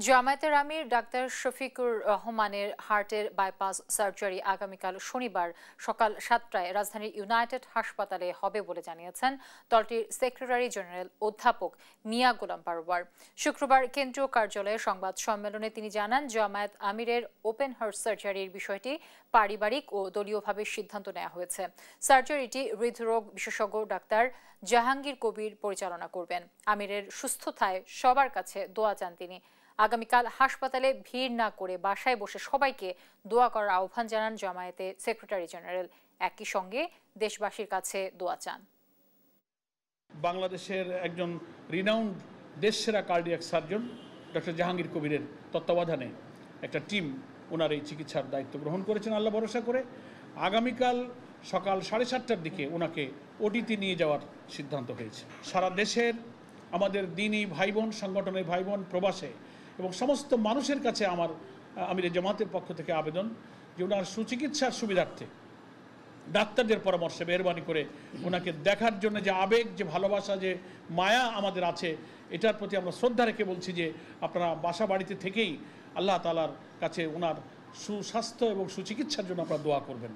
জামায়াতের আমির ডাক্তার শফিকুর রহমানের হার্টের বাইপাস সার্জারি আগামীকাল শনিবার সকাল 7টায় রাজধানীর ইউনাইটেড হাসপাতালে হবে বলে জানিয়েছেন দলটির সেক্রেটারি জেনারেল অধ্যাপক মিয়া গোলাম পারোয়ার। শুক্রবার কেন্দ্রীয় কার্যালয়ে সংবাদ সম্মেলনে তিনি জানান, জামায়াত আমিরের ওপেন হার্ট সার্জারির বিষয়টি পারিবারিক ও দলীয়ভাবে সিদ্ধান্ত নেওয়া হয়েছে। সার্জারিটি হৃদরোগ বিশেষজ্ঞ ডাক্তার জাহাঙ্গীর কবির পরিচালনা করবেন। আমিরের সুস্থতায় সবার কাছে দোয়া চান তিনি। আগামীকাল হাসপাতালে ভিড় না করে বাসায় বসে সবাইকে দোয়া করার আহ্বান জানান জামায়াতে সেক্রেটারি জেনারেল। একই সঙ্গে দেশবাসীর কাছে দোয়া চান। বাংলাদেশের একজন রিনাউন্ড দেশসেরা কার্ডিয়াক সার্জন ডক্টর জাহাঙ্গীর কবিরের তত্ত্বাবধানে একটা টিম ওনার এই চিকিৎসার দায়িত্ব গ্রহণ করেছেন আল্লাহ ভরসা করে। আগামীকাল সকাল 7:30টার দিকে ওনাকে ওটিতে নিয়ে যাওয়ার সিদ্ধান্ত হয়েছে। সারা দেশের আমাদের দ্বীনি ভাই বোন, সংগঠনের ভাই বোন, প্রবাসে এবং সমস্ত মানুষের কাছে আমিরের জামাতের পক্ষ থেকে আবেদন যে ওনার সুচিকিৎসার সুবিধার্থে ডাক্তারদের পরামর্শে মেহরবানি করে ওনাকে দেখার জন্য যে আবেগ, যে ভালোবাসা, যে মায়া আমাদের আছে, এটার প্রতি আমরা শ্রদ্ধা রেখে বলছি যে আপনারা বাসা বাড়িতে থেকেই আল্লাহ তাআলার কাছে ওনার সুস্বাস্থ্য এবং সুচিকিৎসার জন্য আপনারা দোয়া করবেন।